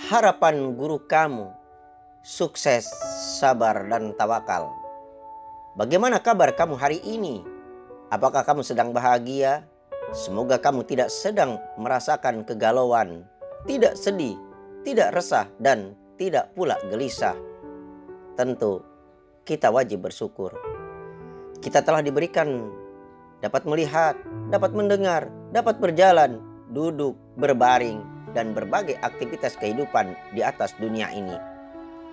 harapan guru kamu, sukses, sabar, dan tawakal. Bagaimana kabar kamu hari ini? Apakah kamu sedang bahagia? Semoga kamu tidak sedang merasakan kegalauan, tidak sedih, tidak resah, dan tidak pula gelisah. Tentu kita wajib bersyukur. Kita telah diberikan dapat melihat, dapat mendengar, dapat berjalan, duduk, berbaring, dan berbagai aktivitas kehidupan di atas dunia ini.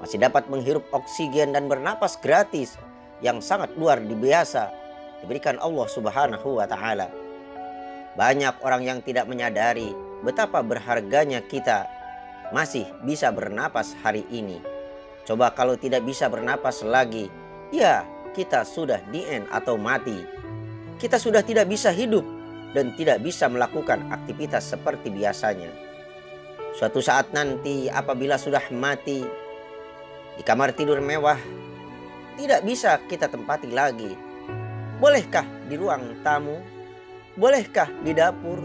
Masih dapat menghirup oksigen dan bernapas gratis yang sangat luar biasa diberikan Allah Subhanahu wa Ta'ala. Banyak orang yang tidak menyadari betapa berharganya kita masih bisa bernapas hari ini. Coba kalau tidak bisa bernapas lagi, ya kita sudah di end atau mati. Kita sudah tidak bisa hidup dan tidak bisa melakukan aktivitas seperti biasanya. Suatu saat nanti apabila sudah mati, di kamar tidur mewah tidak bisa kita tempati lagi. Bolehkah di ruang tamu? Bolehkah di dapur?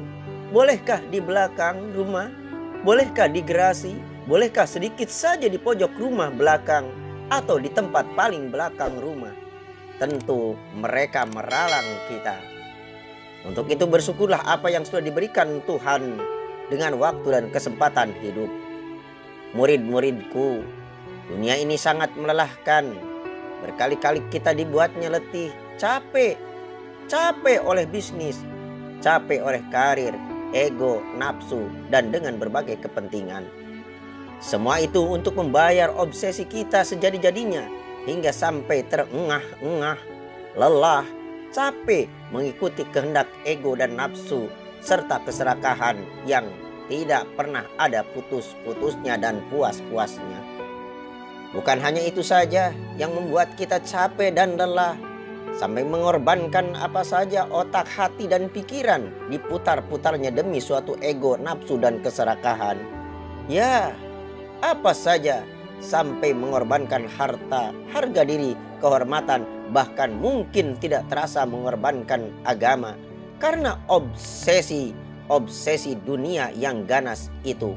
Bolehkah di belakang rumah? Bolehkah di garasi? Bolehkah sedikit saja di pojok rumah belakang atau di tempat paling belakang rumah? Tentu mereka meralang kita. Untuk itu bersyukurlah apa yang sudah diberikan Tuhan dengan waktu dan kesempatan hidup. Murid-muridku, dunia ini sangat melelahkan. Berkali-kali kita dibuatnya letih, capek oleh bisnis, capek oleh karir, ego, nafsu, dan dengan berbagai kepentingan. Semua itu untuk membayar obsesi kita sejadi-jadinya hingga sampai terengah-engah, lelah, capek mengikuti kehendak ego dan nafsu serta keserakahan yang tidak pernah ada putus-putusnya dan puas-puasnya. Bukan hanya itu saja yang membuat kita capek dan lelah, sampai mengorbankan apa saja otak, hati, dan pikiran diputar-putarnya demi suatu ego, nafsu, dan keserakahan. Ya, apa saja, sampai mengorbankan harta, harga diri, kehormatan, bahkan mungkin tidak terasa mengorbankan agama karena obsesi dunia yang ganas itu.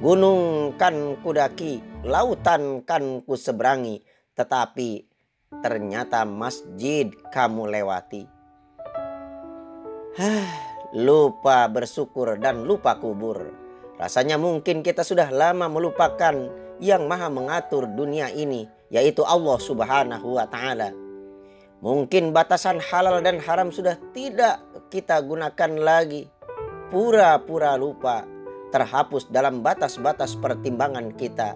Gunung kan kudaki, lautan kan kuseberangi, tetapi ternyata masjid kamu lewati. Lupa bersyukur dan lupa kubur. Rasanya mungkin kita sudah lama melupakan yang maha mengatur dunia ini, yaitu Allah Subhanahu wa Ta'ala. Mungkin batasan halal dan haram sudah tidak kita gunakan lagi. Pura-pura lupa, terhapus dalam batas-batas pertimbangan kita.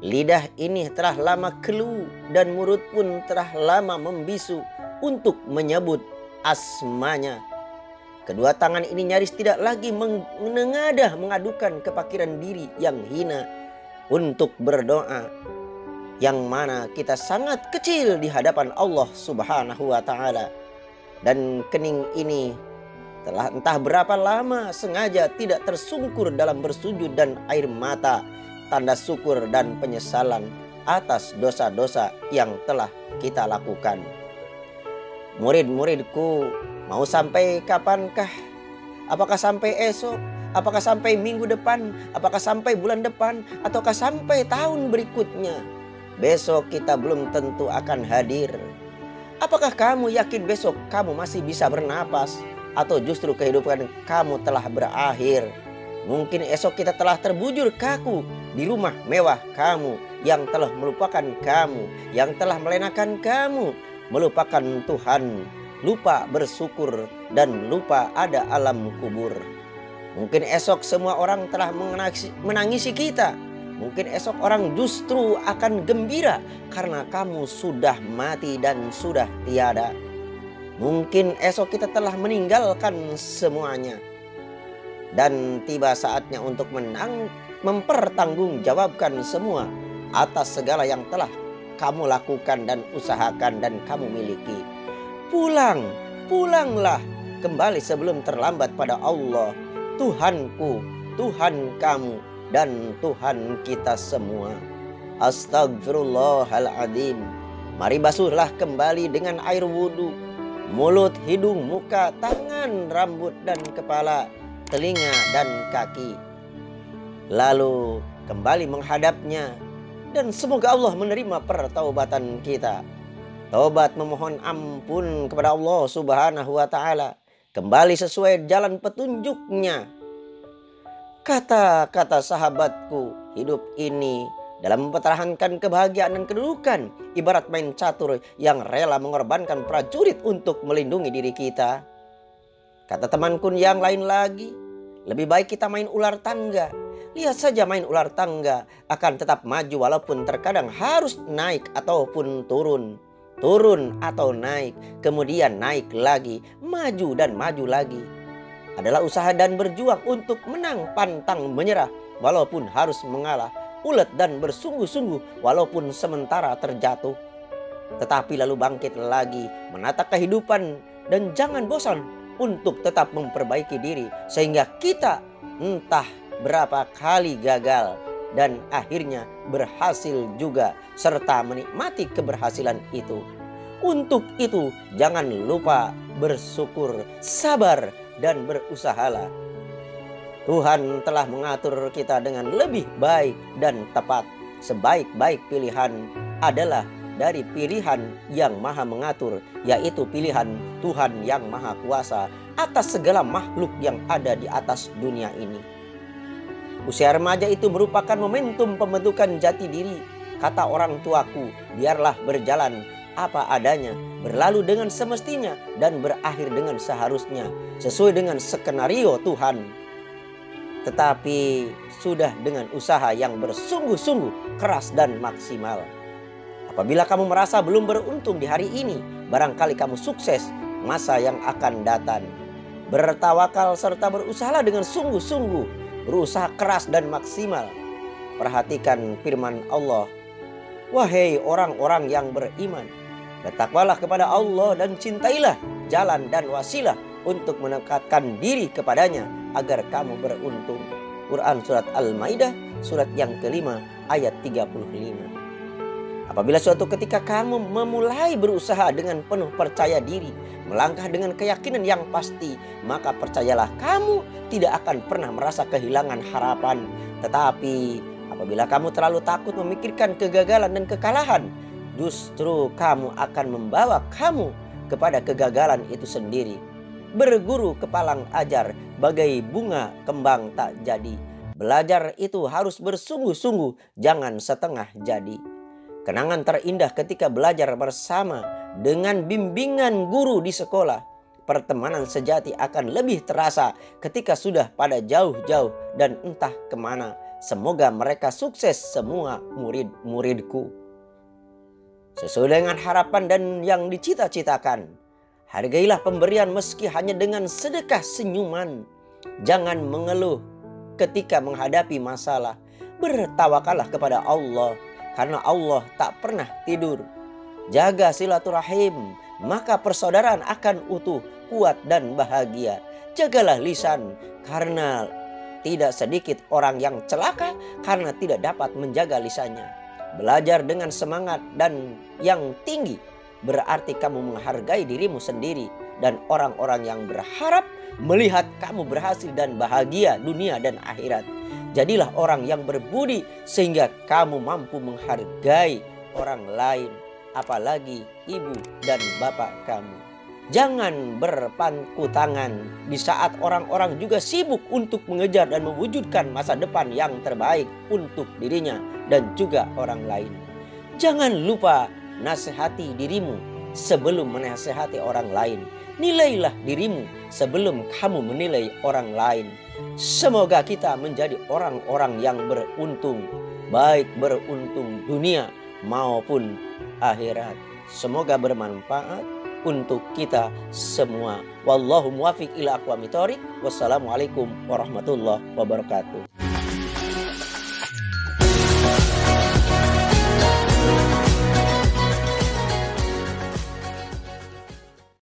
Lidah ini telah lama keluh dan mulut pun telah lama membisu untuk menyebut asmanya. Kedua tangan ini nyaris tidak lagi menengadah mengadukan kepakiran diri yang hina untuk berdoa, yang mana kita sangat kecil di hadapan Allah Subhanahu wa Ta'ala. Dan kening ini telah entah berapa lama sengaja tidak tersungkur dalam bersujud dan air mata, tanda syukur dan penyesalan atas dosa-dosa yang telah kita lakukan. Murid-muridku, mau sampai kapankah? Apakah sampai esok? Apakah sampai minggu depan? Apakah sampai bulan depan? Ataukah sampai tahun berikutnya? Besok kita belum tentu akan hadir. Apakah kamu yakin besok kamu masih bisa bernapas? Atau justru kehidupan kamu telah berakhir? Mungkin esok kita telah terbujur kaku di rumah mewah kamu yang telah melupakan kamu, yang telah melenakan kamu, melupakan Tuhan, lupa bersyukur, dan lupa ada alam kubur. Mungkin esok semua orang telah menangisi kita. Mungkin esok orang justru akan gembira karena kamu sudah mati dan sudah tiada. Mungkin esok kita telah meninggalkan semuanya. Dan tiba saatnya untuk mempertanggungjawabkan semua atas segala yang telah kamu lakukan dan usahakan dan kamu miliki. Pulanglah kembali sebelum terlambat pada Allah, Tuhanku, Tuhan kamu, dan Tuhan kita semua. Astagfirullahaladzim. Mari basuhlah kembali dengan air wudhu mulut, hidung, muka, tangan, rambut, dan kepala, telinga, dan kaki. lalu kembali menghadapnya, dan semoga Allah menerima pertaubatan kita. Taubat memohon ampun kepada Allah Subhanahu wa Ta'ala, kembali sesuai jalan petunjuknya. Kata-kata sahabatku, hidup ini dalam mempertahankan kebahagiaan dan kedudukan ibarat main catur yang rela mengorbankan prajurit untuk melindungi diri kita. Kata temanku yang lain lagi, lebih baik kita main ular tangga. Lihat saja main ular tangga akan tetap maju walaupun terkadang harus naik ataupun turun. Turun atau naik, kemudian naik lagi, maju dan maju lagi. Adalah usaha dan berjuang untuk menang pantang menyerah walaupun harus mengalah. Ulet dan bersungguh-sungguh walaupun sementara terjatuh. Tetapi lalu bangkit lagi, menata kehidupan, dan jangan bosan untuk tetap memperbaiki diri. Sehingga kita entah berapa kali gagal dan akhirnya berhasil juga, serta menikmati keberhasilan itu. Untuk itu jangan lupa bersyukur, sabar, dan berusahalah. Tuhan telah mengatur kita dengan lebih baik dan tepat. Sebaik-baik pilihan adalah dari pilihan yang maha mengatur, yaitu pilihan Tuhan yang maha kuasa atas segala makhluk yang ada di atas dunia ini. Usia remaja itu merupakan momentum pembentukan jati diri. Kata orang tuaku, biarlah berjalan apa adanya, berlalu dengan semestinya, dan berakhir dengan seharusnya, sesuai dengan skenario Tuhan. Tetapi sudah dengan usaha yang bersungguh-sungguh keras dan maksimal. Apabila kamu merasa belum beruntung di hari ini, barangkali kamu sukses masa yang akan datang. Bertawakal serta berusahalah dengan sungguh-sungguh, berusaha keras dan maksimal. Perhatikan firman Allah, wahai orang-orang yang beriman, bertakwalah kepada Allah dan cintailah jalan dan wasilah untuk mendekatkan diri kepadanya agar kamu beruntung. Quran surat Al-Maidah surat yang kelima ayat 35. Apabila suatu ketika kamu memulai berusaha dengan penuh percaya diri, melangkah dengan keyakinan yang pasti, maka percayalah kamu tidak akan pernah merasa kehilangan harapan. Tetapi apabila kamu terlalu takut memikirkan kegagalan dan kekalahan, justru kamu akan membawa kamu kepada kegagalan itu sendiri. Berguru kepalang ajar bagai bunga kembang tak jadi. Belajar itu harus bersungguh-sungguh, jangan setengah jadi. Kenangan terindah ketika belajar bersama dengan bimbingan guru di sekolah. Pertemanan sejati akan lebih terasa ketika sudah pada jauh-jauh dan entah kemana. Semoga mereka sukses semua murid-muridku, sesuai dengan harapan dan yang dicita-citakan. Hargailah pemberian meski hanya dengan sedekah senyuman. Jangan mengeluh ketika menghadapi masalah. Bertawakallah kepada Allah, karena Allah tak pernah tidur. Jaga silaturahim, maka persaudaraan akan utuh, kuat dan bahagia. Jagalah lisan, karena tidak sedikit orang yang celaka karena tidak dapat menjaga lisannya. Belajar dengan semangat dan yang tinggi berarti kamu menghargai dirimu sendiri, dan orang-orang yang berharap melihat kamu berhasil dan bahagia dunia dan akhirat. Jadilah orang yang berbudi sehingga kamu mampu menghargai orang lain, apalagi ibu dan bapak kamu. Jangan berpangku tangan di saat orang-orang juga sibuk untuk mengejar dan mewujudkan masa depan yang terbaik untuk dirinya dan juga orang lain. Jangan lupa nasihati dirimu sebelum menasihati orang lain. Nilailah dirimu sebelum kamu menilai orang lain. Semoga kita menjadi orang-orang yang beruntung, baik beruntung dunia maupun akhirat. Semoga bermanfaat untuk kita semua. Wallahu muwaffiq ila aqwamit thoriq. Wassalamualaikum warahmatullahi wabarakatuh.